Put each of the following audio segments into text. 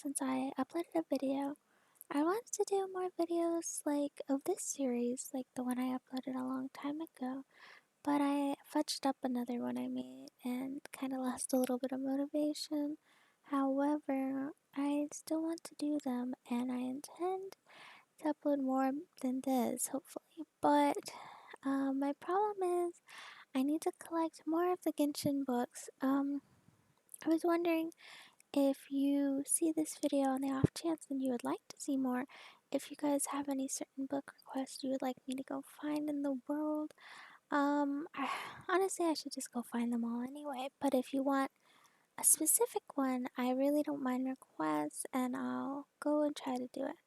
since I uploaded a video. I wanted to do more videos like of this series, like the one I uploaded a long time ago, but I fudged up another one I made and kind of lost a little bit of motivation. However, I still want to do them and I intend to upload more than this, hopefully. But my problem is I need to collect more of the Genshin books. I was wondering if you see this video on the off chance and you would like to see more, if you guys have any certain book requests you would like me to go find in the world. Honestly, I should just go find them all anyway, but if you want a specific one, I really don't mind requests and I'll go and try to do it.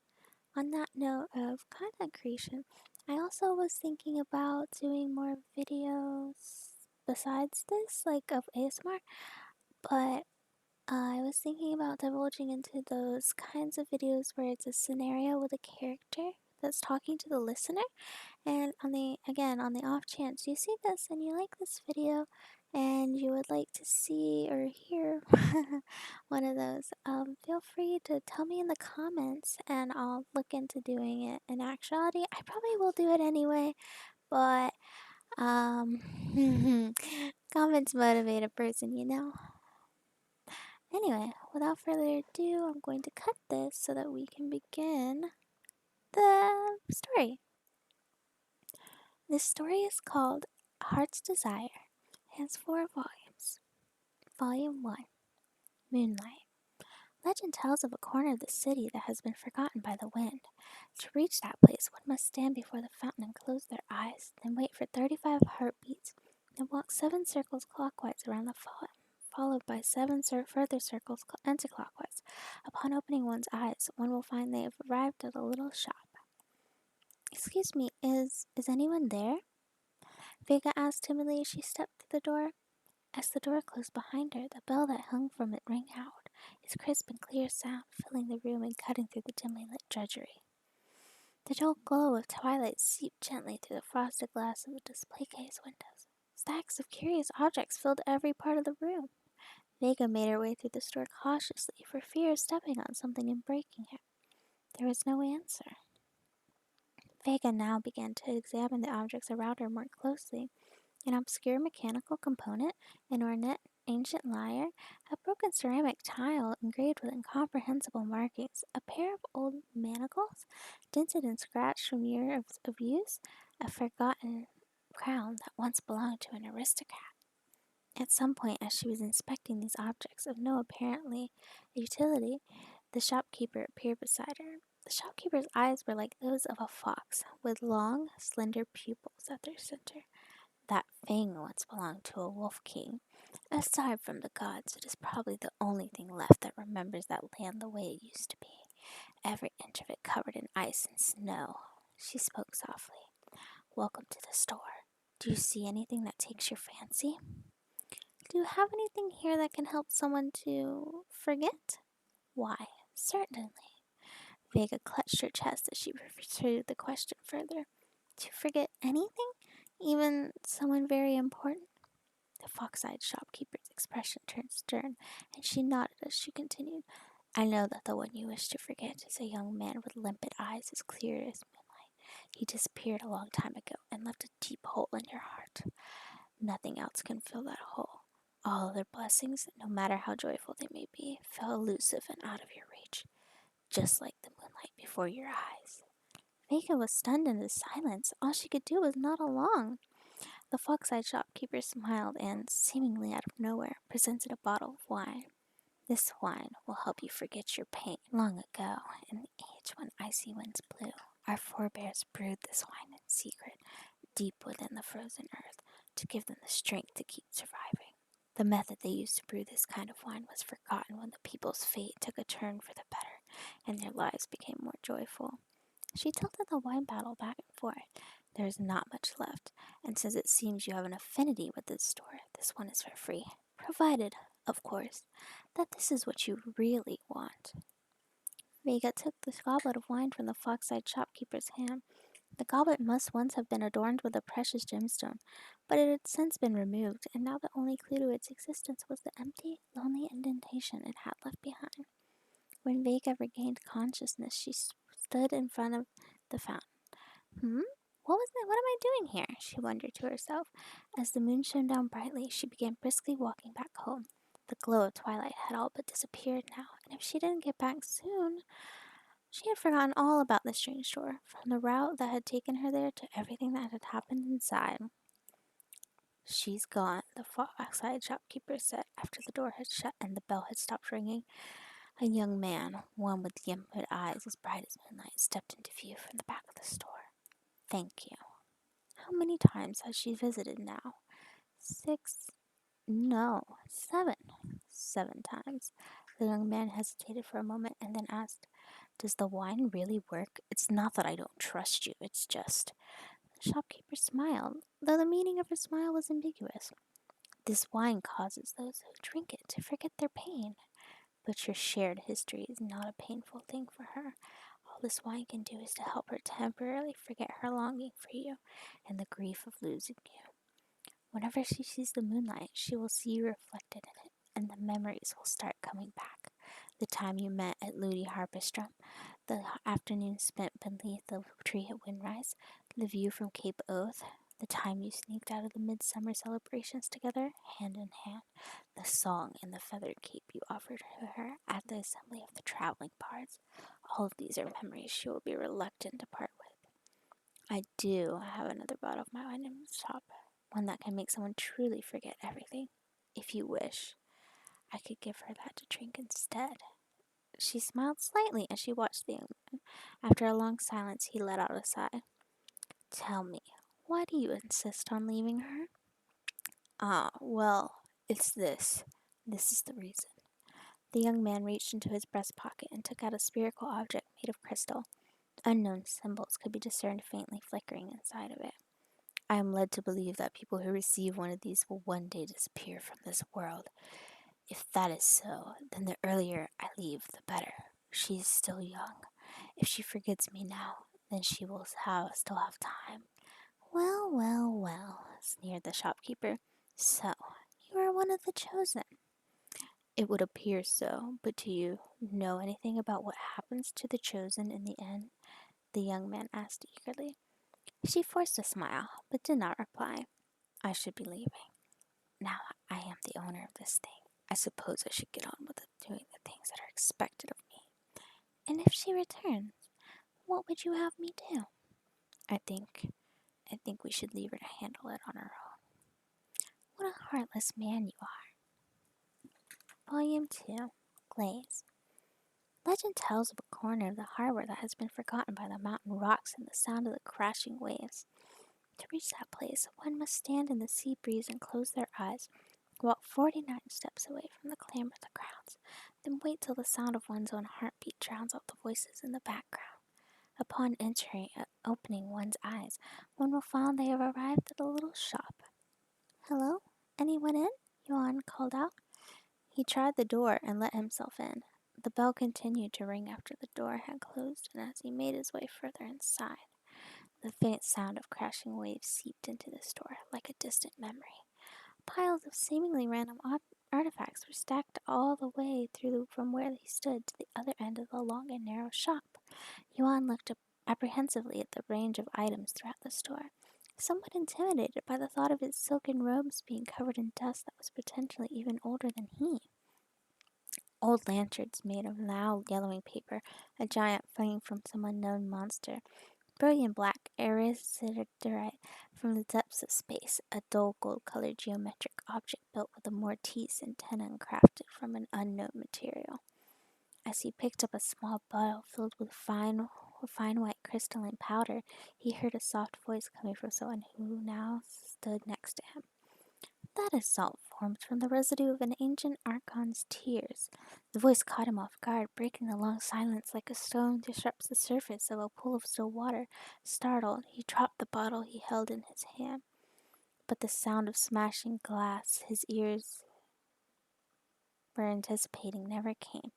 On that note of content creation, I also was thinking about doing more videos besides this, like of ASMR, but I was thinking about divulging into those kinds of videos where it's a scenario with a character that's talking to the listener. And on the off chance you see this and you like this video and you would like to see or hear one of those, feel free to tell me in the comments and I'll look into doing it. In actuality, I probably will do it anyway, but comments motivate a person, you know? Anyway, without further ado, I'm going to cut this so that we can begin the story. This story is called Heart's Desire. It has 4 volumes. Volume 1, Moonlight. Legend tells of a corner of the city that has been forgotten by the wind. To reach that place, one must stand before the fountain and close their eyes, then wait for 35 heartbeats, then walk 7 circles clockwise around the fountain, followed by 7 further circles anti-clockwise. Upon opening one's eyes, one will find they have arrived at a little shop. Excuse me, is anyone there? Vega asked timidly as she stepped through the door. As the door closed behind her, the bell that hung from it rang out, its crisp and clear sound filling the room and cutting through the dimly lit drudgery. The dull glow of twilight seeped gently through the frosted glass of the display case windows. Stacks of curious objects filled every part of the room. Vega made her way through the store cautiously for fear of stepping on something and breaking it. There was no answer. Vega now began to examine the objects around her more closely. An obscure mechanical component, an ornate ancient lyre, a broken ceramic tile engraved with incomprehensible markings, a pair of old manacles, dented and scratched from years of use, a forgotten crown that once belonged to an aristocrat. At some point, as she was inspecting these objects of no apparently utility, the shopkeeper appeared beside her. The shopkeeper's eyes were like those of a fox, with long, slender pupils at their center. That fang once belonged to a wolf king. Aside from the gods, it is probably the only thing left that remembers that land the way it used to be, every inch of it covered in ice and snow. She spoke softly. Welcome to the store. Do you see anything that takes your fancy? Do you have anything here that can help someone to forget? Why, certainly. Vega clutched her chest as she pursued the question further. To forget anything? Even someone very important? The fox-eyed shopkeeper's expression turned stern, and she nodded as she continued. I know that the one you wish to forget is a young man with limpid eyes as clear as moonlight. He disappeared a long time ago and left a deep hole in your heart. Nothing else can fill that hole. All other blessings, no matter how joyful they may be, fell elusive and out of your reach, just like the moonlight before your eyes. Vega was stunned into silence. All she could do was nod along. The fox-eyed shopkeeper smiled and, seemingly out of nowhere, presented a bottle of wine. This wine will help you forget your pain. Long ago, in the age when icy winds blew, our forebears brewed this wine in secret, deep within the frozen earth, to give them the strength to keep surviving. The method they used to brew this kind of wine was forgotten when the people's fate took a turn for the better, and their lives became more joyful. She tilted the wine bottle back and forth. There is not much left, and since it seems you have an affinity with this store, this one is for free, provided, of course, that this is what you really want. Vega took the goblet of wine from the fox-eyed shopkeeper's hand. The goblet must once have been adorned with a precious gemstone, but it had since been removed, and now the only clue to its existence was the empty, lonely indentation it had left behind. When Vega regained consciousness, she stood in front of the fountain. Hmm? What am I doing here? She wondered to herself. As the moon shone down brightly, she began briskly walking back home. The glow of twilight had all but disappeared now, and if she didn't get back soon, she had forgotten all about the strange door, from the route that had taken her there to everything that had happened inside. She's gone, the outside shopkeeper said after the door had shut and the bell had stopped ringing. A young man, one with limpid eyes as bright as moonlight, stepped into view from the back of the store. Thank you. How many times has she visited now? 6, no, 7. 7 times. The young man hesitated for a moment and then asked, Does the wine really work? It's not that I don't trust you, it's just. The shopkeeper smiled, though the meaning of her smile was ambiguous. This wine causes those who drink it to forget their pain. But your shared history is not a painful thing for her. All this wine can do is to help her temporarily forget her longing for you and the grief of losing you. Whenever she sees the moonlight, she will see you reflected in it, and the memories will start coming back. The time you met at Ludi Harpestrom, the afternoon spent beneath the tree at Windrise, the view from Cape Oath, the time you sneaked out of the midsummer celebrations together, hand in hand, the song in the feathered cape you offered to her at the assembly of the traveling bards. All of these are memories she will be reluctant to part with. I do have another bottle of my wine in the shop, one that can make someone truly forget everything. If you wish, I could give her that to drink instead. She smiled slightly as she watched the young man. After a long silence, he let out a sigh. Tell me, why do you insist on leaving her? Well, it's this. This is the reason. The young man reached into his breast pocket and took out a spherical object made of crystal. Unknown symbols could be discerned faintly flickering inside of it. I am led to believe that people who receive one of these will one day disappear from this world. If that is so, then the earlier I leave, the better. She is still young. If she forgets me now, then she will still have time. Well, well, well, sneered the shopkeeper. So, you are one of the chosen. It would appear so, but do you know anything about what happens to the chosen in the end? The young man asked eagerly. She forced a smile, but did not reply. I should be leaving. Now I am the owner of this thing. I suppose I should get on with doing the things that are expected of me. And if she returns, what would you have me do? I think we should leave her to handle it on her own. What a heartless man you are. Volume 2, Glaze. Legend tells of a corner of the harbor that has been forgotten by the mountain rocks and the sound of the crashing waves. To reach that place, one must stand in the sea breeze and close their eyes, walk 49 steps away from the clamor of the crowds, then wait till the sound of one's own heartbeat drowns out the voices in the background. Upon entering, opening one's eyes, one will find they have arrived at a little shop. Hello? Anyone in? Yuan called out. He tried the door and let himself in. The bell continued to ring after the door had closed, and as he made his way further inside, the faint sound of crashing waves seeped into the store like a distant memory. Piles of seemingly random artifacts were stacked all the way through from where he stood to the other end of the long and narrow shop. Yuan looked up apprehensively at the range of items throughout the store, somewhat intimidated by the thought of his silken robes being covered in dust that was potentially even older than he. Old lanterns made of now yellowing paper, a giant flame from some unknown monster, brilliant black iridescent from the depths of space, a dull gold-colored geometric object built with a Mortise antenna and crafted from an unknown material. As he picked up a small bottle filled with fine white crystalline powder, he heard a soft voice coming from someone who now stood next to him. That is salt formed from the residue of an ancient archon's tears. The voice caught him off guard, breaking the long silence like a stone disrupts the surface of a pool of still water. Startled, he dropped the bottle he held in his hand. But the sound of smashing glass his ears were anticipating never came.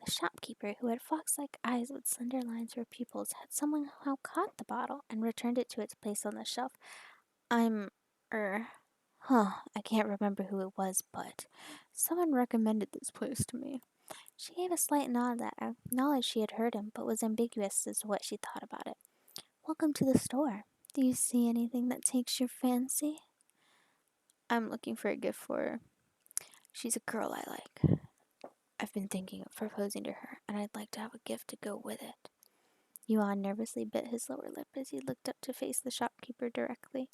The shopkeeper, who had fox-like eyes with slender lines for pupils, had somehow caught the bottle and returned it to its place on the shelf. I can't remember who it was, but someone recommended this place to me. She gave a slight nod that acknowledged she had heard him, but was ambiguous as to what she thought about it. Welcome to the store. Do you see anything that takes your fancy? I'm looking for a gift for her. She's a girl I like. I've been thinking of proposing to her, and I'd like to have a gift to go with it. Yuan nervously bit his lower lip as he looked up to face the shopkeeper directly.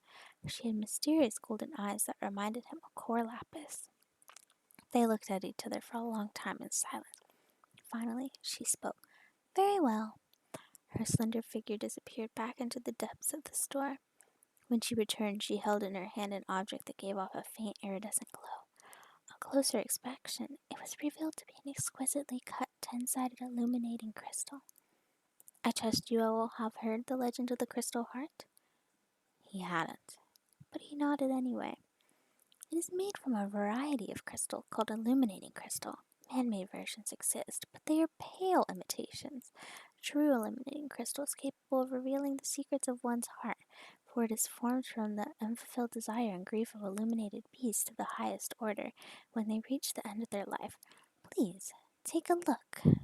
She had mysterious golden eyes that reminded him of core lapis. They looked at each other for a long time in silence. Finally, she spoke. Very well. Her slender figure disappeared back into the depths of the store. When she returned, she held in her hand an object that gave off a faint iridescent glow. On closer inspection, it was revealed to be an exquisitely cut 10-sided illuminating crystal. I trust you all have heard the legend of the crystal heart? He hadn't, but he nodded anyway. It is made from a variety of crystal called illuminating crystal. Man-made versions exist, but they are pale imitations. True illuminating crystal is capable of revealing the secrets of one's heart, for it is formed from the unfulfilled desire and grief of illuminated beasts of the highest order when they reach the end of their life. Please, take a look.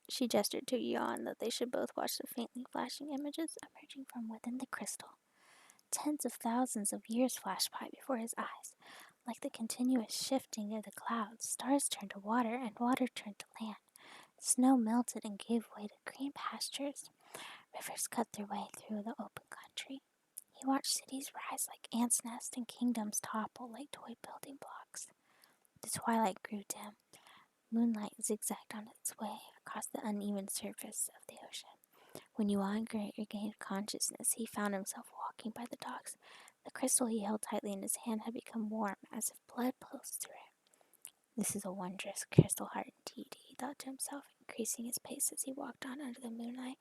She gestured to Yuan that they should both watch the faintly flashing images emerging from within the crystal. Tens of thousands of years flashed by before his eyes. Like the continuous shifting of the clouds, stars turned to water and water turned to land. Snow melted and gave way to green pastures. Rivers cut their way through the open country. He watched cities rise like ants' nests and kingdoms topple like toy building blocks. The twilight grew dim. Moonlight zigzagged on its way across the uneven surface of the ocean. When Yuan regained consciousness, he found himself walking by the docks. The crystal he held tightly in his hand had become warm, as if blood pulsed through it. This is a wondrous crystal heart indeed, he thought to himself, increasing his pace as he walked on under the moonlight.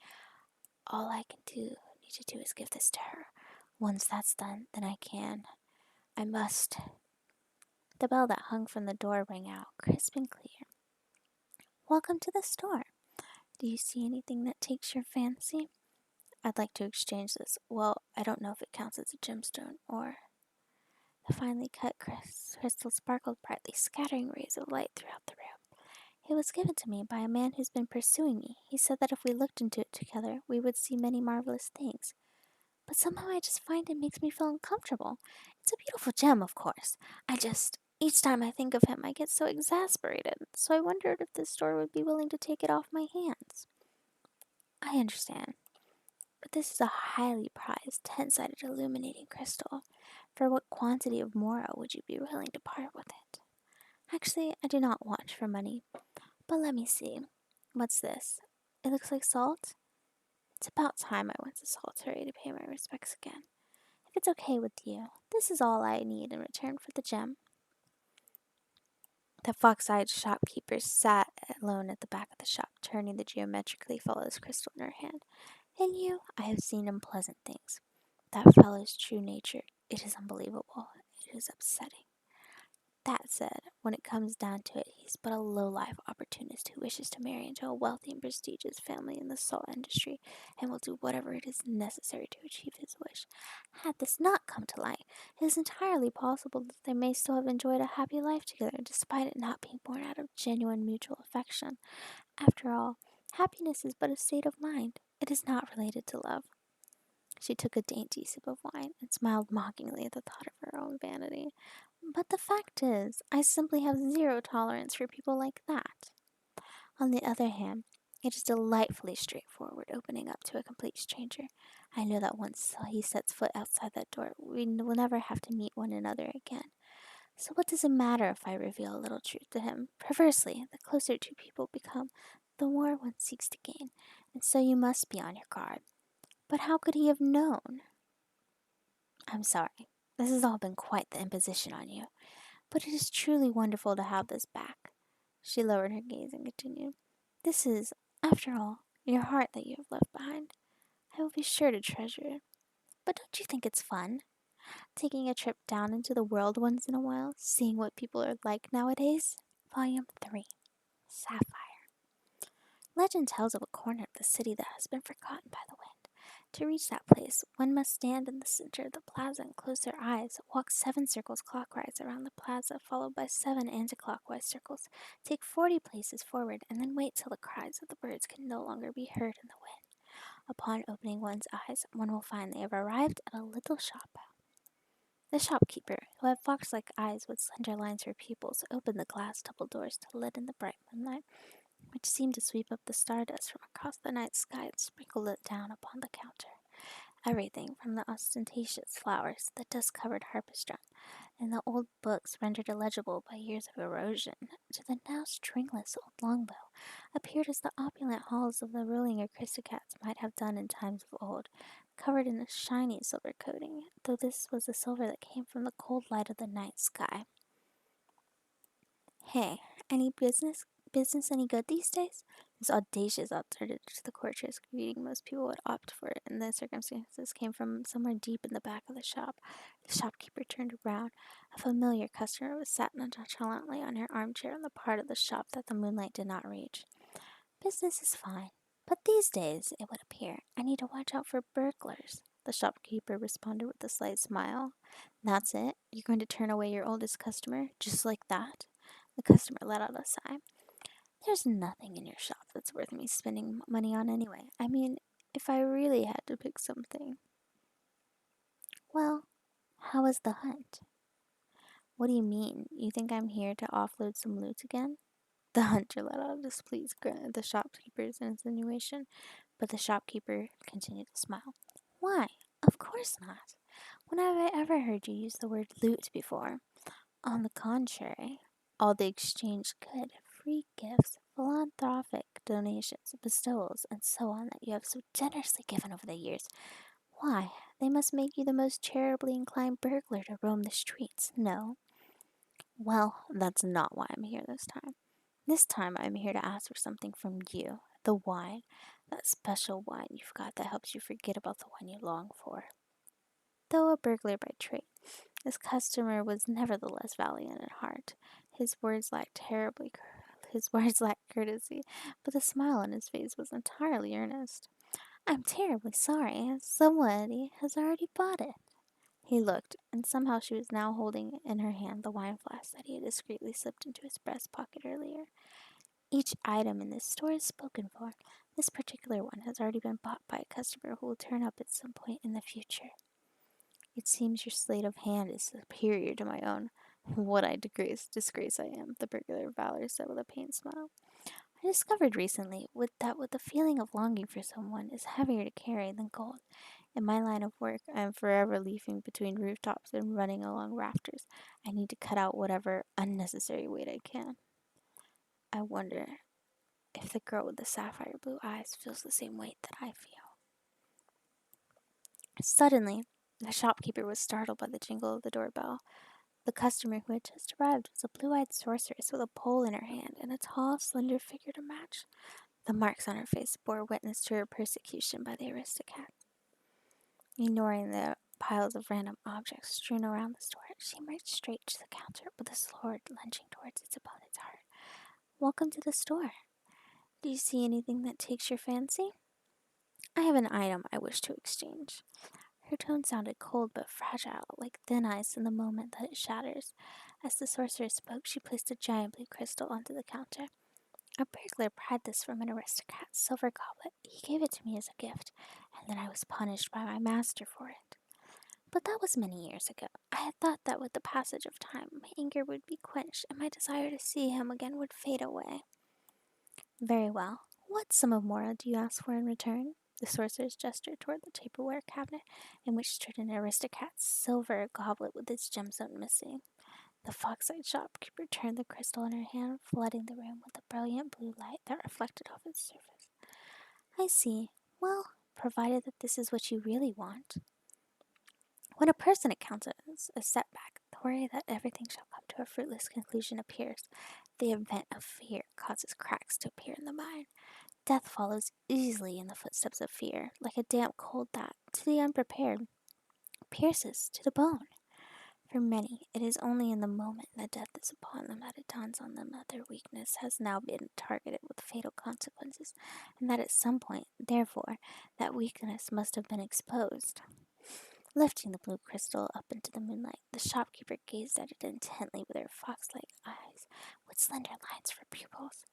All I need to do is give this to her. Once that's done, then I must. The bell that hung from the door rang out, crisp and clear. Welcome to the store. Do you see anything that takes your fancy? I'd like to exchange this. Well, I don't know if it counts as a gemstone or. The finely cut crystal sparkled brightly, scattering rays of light throughout the room. It was given to me by a man who's been pursuing me. He said that if we looked into it together, we would see many marvelous things. But somehow I just find it makes me feel uncomfortable. It's a beautiful gem, of course. Each time I think of him, I get so exasperated. So I wondered if this store would be willing to take it off my hands. I understand. But this is a highly prized 10-sided illuminating crystal. For what quantity of mora would you be willing to part with it? Actually, I do not want for money. But let me see. What's this? It looks like salt? It's about time I went to Saltary to pay my respects again. If it's okay with you, this is all I need in return for the gem. The fox-eyed shopkeeper sat alone at the back of the shop, turning the geometrically flawless crystal in her hand. In you, I have seen unpleasant things. That fellow's true nature, it is unbelievable. It is upsetting. That said, when it comes down to it, he's but a low-life opportunist who wishes to marry into a wealthy and prestigious family in the salt industry and will do whatever it is necessary to achieve his wish. Had this not come to light, it is entirely possible that they may still have enjoyed a happy life together despite it not being born out of genuine mutual affection. After all, happiness is but a state of mind. It is not related to love. She took a dainty sip of wine and smiled mockingly at the thought of her own vanity. But the fact is, I simply have zero tolerance for people like that. On the other hand, it is delightfully straightforward opening up to a complete stranger. I know that once he sets foot outside that door, we will never have to meet one another again. So what does it matter if I reveal a little truth to him? Perversely, the closer two people become, the more one seeks to gain, and so you must be on your guard. But how could he have known? I'm sorry. This has all been quite the imposition on you. But it is truly wonderful to have this back. She lowered her gaze and continued. This is, after all, your heart that you have left behind. I will be sure to treasure it. But don't you think it's fun? Taking a trip down into the world once in a while, seeing what people are like nowadays? Volume 3. Sapphire. Legend tells of a corner of the city that has been forgotten by the wind. To reach that place, one must stand in the center of the plaza and close their eyes, walk 7 circles clockwise around the plaza, followed by 7 anti-clockwise circles, take 40 paces forward, and then wait till the cries of the birds can no longer be heard in the wind. Upon opening one's eyes, one will find they have arrived at a little shop. The shopkeeper, who had fox-like eyes with slender lines for pupils, opened the glass double doors to let in the bright moonlight, which seemed to sweep up the stardust from across the night sky and sprinkle it down upon the counter. Everything from the ostentatious flowers, the dust-covered harpistron, and the old books rendered illegible by years of erosion, to the now stringless old longbow, appeared as the opulent halls of the ruling aristocrats might have done in times of old, covered in a shiny silver coating, though this was the silver that came from the cold light of the night sky. Hey, any business any good these days? This audacious alternative to the courteous greeting most people would opt for in the circumstances came from somewhere deep in the back of the shop. The shopkeeper turned around. A familiar customer was sat nonchalantly on her armchair in the part of the shop that the moonlight did not reach. Business is fine, but these days, it would appear, I need to watch out for burglars. The shopkeeper responded with a slight smile. That's it? You're going to turn away your oldest customer? Just like that? The customer let out a sigh. There's nothing in your shop that's worth me spending money on anyway. I mean, if I really had to pick something. Well, how was the hunt? What do you mean? You think I'm here to offload some loot again? The hunter let out a displeased grin at the shopkeeper's insinuation, but the shopkeeper continued to smile. Why? Of course not. When have I ever heard you use the word loot before? On the contrary, all the exchange good, free gifts, philanthropic donations, bestowals, and so on that you have so generously given over the years, why, they must make you the most charitably inclined burglar to roam the streets, no? Well, that's not why I'm here this time. This time I'm here to ask for something from you, the wine, that special wine you've got that helps you forget about the one you long for. Though a burglar by trade, this customer was nevertheless valiant at heart. His words lacked courtesy, but the smile on his face was entirely earnest. I'm terribly sorry. Somebody has already bought it. He looked, and somehow she was now holding in her hand the wine flask that he had discreetly slipped into his breast pocket earlier. Each item in this store is spoken for. This particular one has already been bought by a customer who will turn up at some point in the future. It seems your sleight of hand is superior to my own. What a disgrace I am, the burglar of valor said with a pained smile. I discovered recently that the feeling of longing for someone is heavier to carry than gold. In my line of work, I am forever leaping between rooftops and running along rafters. I need to cut out whatever unnecessary weight I can. I wonder if the girl with the sapphire blue eyes feels the same weight that I feel. Suddenly, the shopkeeper was startled by the jingle of the doorbell. The customer who had just arrived was a blue-eyed sorceress with a pole in her hand and a tall, slender figure to match. The marks on her face bore witness to her persecution by the aristocrat. Ignoring the piles of random objects strewn around the store, she marched straight to the counter with a sword lunging towards its opponent's heart. Welcome to the store. Do you see anything that takes your fancy? I have an item I wish to exchange. Her tone sounded cold but fragile, like thin ice in the moment that it shatters. As the sorceress spoke, she placed a giant blue crystal onto the counter. A burglar pried this from an aristocrat's silver goblet. He gave it to me as a gift, and then I was punished by my master for it. But that was many years ago. I had thought that with the passage of time, my anger would be quenched, and my desire to see him again would fade away. Very well. What sum of moral do you ask for in return? The sorceress gestured toward the tableware cabinet, in which stood an aristocrat's silver goblet with its gemstone missing. The fox-eyed shopkeeper turned the crystal in her hand, flooding the room with a brilliant blue light that reflected off its surface. I see. Well, provided that this is what you really want. When a person encounters a setback, the worry that everything shall come to a fruitless conclusion appears. The event of fear causes cracks to appear in the mind. Death follows easily in the footsteps of fear, like a damp cold that, to the unprepared, pierces to the bone. For many, it is only in the moment that death is upon them that it dawns on them that their weakness has now been targeted with fatal consequences, and that at some point, therefore, that weakness must have been exposed. Lifting the blue crystal up into the moonlight, the shopkeeper gazed at it intently with her fox-like eyes, with slender lines for pupils.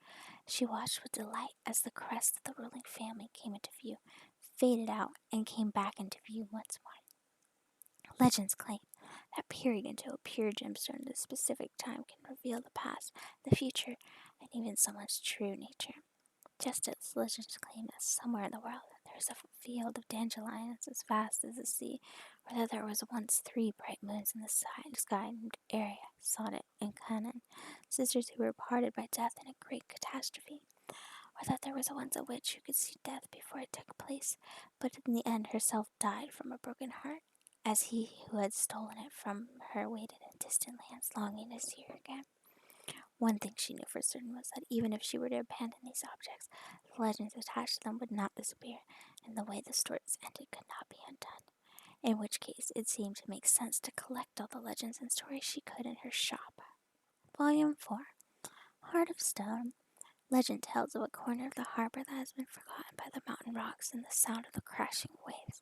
She watched with delight as the crest of the ruling family came into view, faded out, and came back into view once more. Legends claim that peering into a pure gemstone at a specific time can reveal the past, the future, and even someone's true nature. Just as legends claim that somewhere in the world there is a field of dandelions as vast as the sea, or that there was once 3 bright moons in the sky named Aria, Sonnet, and Canaan, sisters who were parted by death in a great catastrophe, or that there was once a witch who could see death before it took place, but in the end herself died from a broken heart, as he who had stolen it from her waited in distant lands, longing to see her again. One thing she knew for certain was that even if she were to abandon these objects, the legends attached to them would not disappear, and the way the stories ended could not be undone. In which case, it seemed to make sense to collect all the legends and stories she could in her shop. Volume 4. Heart of Stone. Legend tells of a corner of the harbor that has been forgotten by the mountain rocks and the sound of the crashing waves.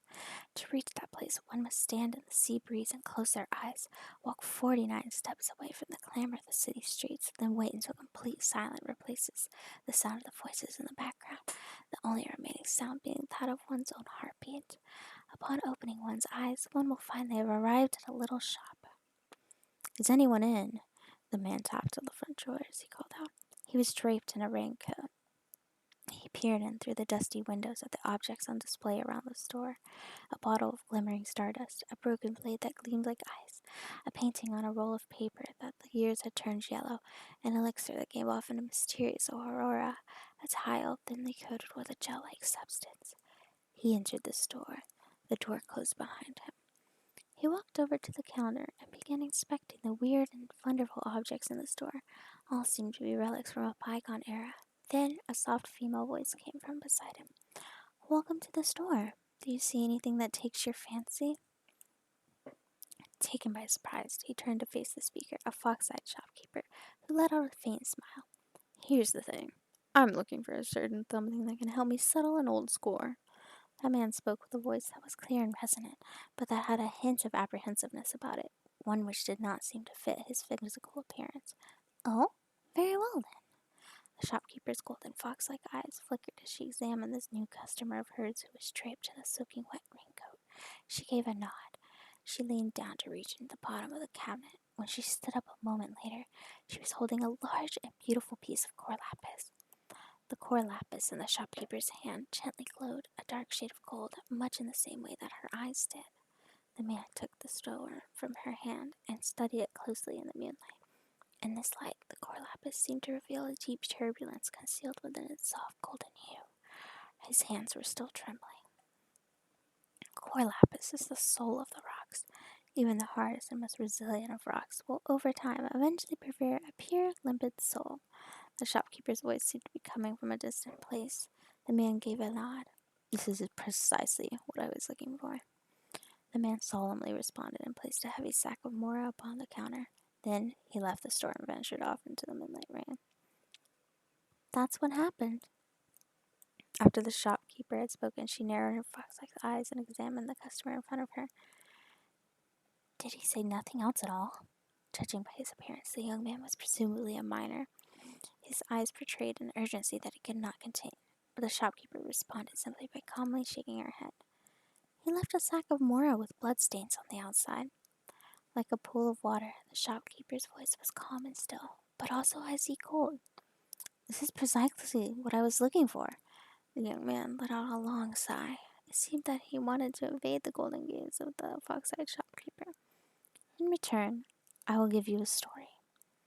To reach that place, one must stand in the sea breeze and close their eyes, walk 49 steps away from the clamor of the city streets, then wait until complete silence replaces the sound of the voices in the background, the only remaining sound being that of one's own heartbeat. Upon opening one's eyes, one will find they have arrived at a little shop. "Is anyone in?" The man tapped on the front door as he called out. He was draped in a raincoat. He peered in through the dusty windows at the objects on display around the store. A bottle of glimmering stardust, a broken blade that gleamed like ice, a painting on a roll of paper that the years had turned yellow, an elixir that gave off a mysterious aurora, a tile thinly coated with a gel-like substance. He entered the store. The door closed behind him. He walked over to the counter and began inspecting the weird and wonderful objects in the store. All seemed to be relics from a bygone era. Then a soft female voice came from beside him. "Welcome to the store. Do you see anything that takes your fancy?" Taken by surprise, he turned to face the speaker, a fox-eyed shopkeeper, who let out a faint smile. "Here's the thing. I'm looking for a certain something that can help me settle an old score." That man spoke with a voice that was clear and resonant, but that had a hint of apprehensiveness about it, one which did not seem to fit his physical appearance. "Oh, very well then." The shopkeeper's golden fox-like eyes flickered as she examined this new customer of hers who was draped in a soaking wet raincoat. She gave a nod. She leaned down to reach into the bottom of the cabinet. When she stood up a moment later, she was holding a large and beautiful piece of core lapis. The core lapis in the shopkeeper's hand gently glowed, a dark shade of gold, much in the same way that her eyes did. The man took the stone from her hand and studied it closely in the moonlight. In this light, the core lapis seemed to reveal a deep turbulence concealed within its soft golden hue. His hands were still trembling. Core lapis is the soul of the rocks. Even the hardest and most resilient of rocks will, over time, eventually prefer a pure, limpid soul. The shopkeeper's voice seemed to be coming from a distant place. The man gave a nod. "This is precisely what I was looking for." The man solemnly responded and placed a heavy sack of mora upon the counter. Then he left the store and ventured off into the moonlight rain. That's what happened. After the shopkeeper had spoken, she narrowed her fox-like eyes and examined the customer in front of her. Did he say nothing else at all? Judging by his appearance, the young man was presumably a miner. His eyes portrayed an urgency that he could not contain, but the shopkeeper responded simply by calmly shaking her head. "He left a sack of mora with bloodstains on the outside." Like a pool of water, the shopkeeper's voice was calm and still, but also icy cold. "This is precisely what I was looking for." The young man let out a long sigh. It seemed that he wanted to evade the golden gaze of the fox-eyed shopkeeper. "In return, I will give you a story."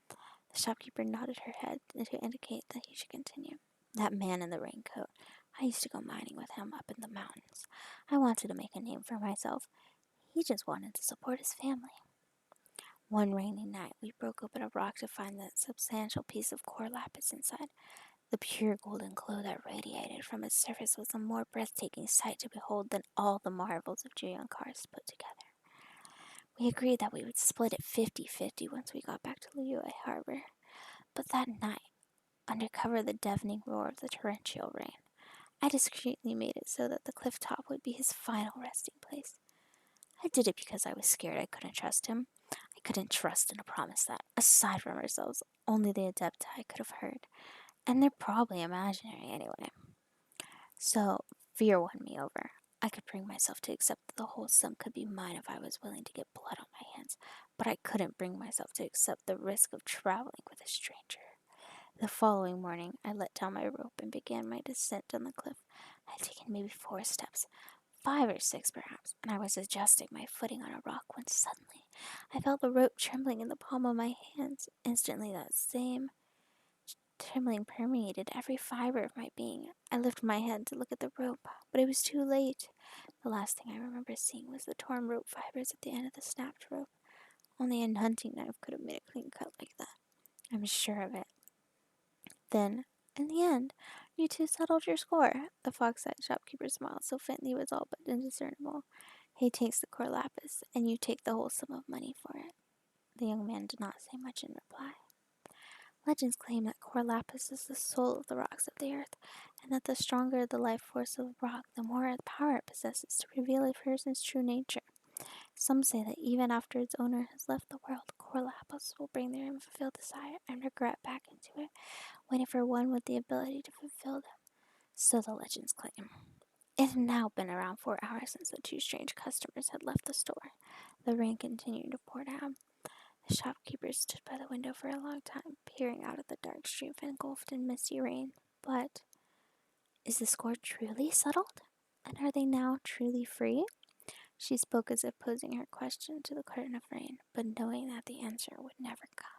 The shopkeeper nodded her head to indicate that he should continue. "That man in the raincoat, I used to go mining with him up in the mountains. I wanted to make a name for myself. He just wanted to support his family. One rainy night, we broke open a rock to find that substantial piece of core lapis inside. The pure golden glow that radiated from its surface was a more breathtaking sight to behold than all the marvels of Julian cars put together. We agreed that we would split it 50-50 once we got back to Liyue Harbor. But that night, under cover of the deafening roar of the torrential rain, I discreetly made it so that the cliff top would be his final resting place. I did it because I was scared I couldn't trust him. I couldn't trust in a promise that, aside from ourselves, only the Adepti could have heard, and they're probably imaginary anyway. So, fear won me over. I could bring myself to accept that the whole sum could be mine if I was willing to get blood on my hands, but I couldn't bring myself to accept the risk of traveling with a stranger. The following morning, I let down my rope and began my descent on the cliff. I had taken maybe 4 steps, 5 or 6 perhaps, and I was adjusting my footing on a rock when suddenly I felt the rope trembling in the palm of my hands. Instantly, that same trembling permeated every fiber of my being. I lifted my head to look at the rope, but it was too late. The last thing I remember seeing was the torn rope fibers at the end of the snapped rope. Only a hunting knife could have made a clean cut like that. I'm sure of it. Then, in the end, you two settled your score. The fox-eyed shopkeeper smiled so faintly it was all but indiscernible. He takes the core lapis, and you take the whole sum of money for it. The young man did not say much in reply. Legends claim that core lapis is the soul of the rocks of the earth, and that the stronger the life force of a rock, the more power it possesses to reveal a person's true nature. Some say that even after its owner has left the world, core lapis will bring their unfulfilled desire and regret back into it, waiting for one with the ability to fulfill them. So the legends claim. It had now been around 4 hours since the two strange customers had left the store. The rain continued to pour down. The shopkeeper stood by the window for a long time, peering out at the dark street engulfed in misty rain. But is the score truly settled? And are they now truly free? She spoke as if posing her question to the curtain of rain, but knowing that the answer would never come.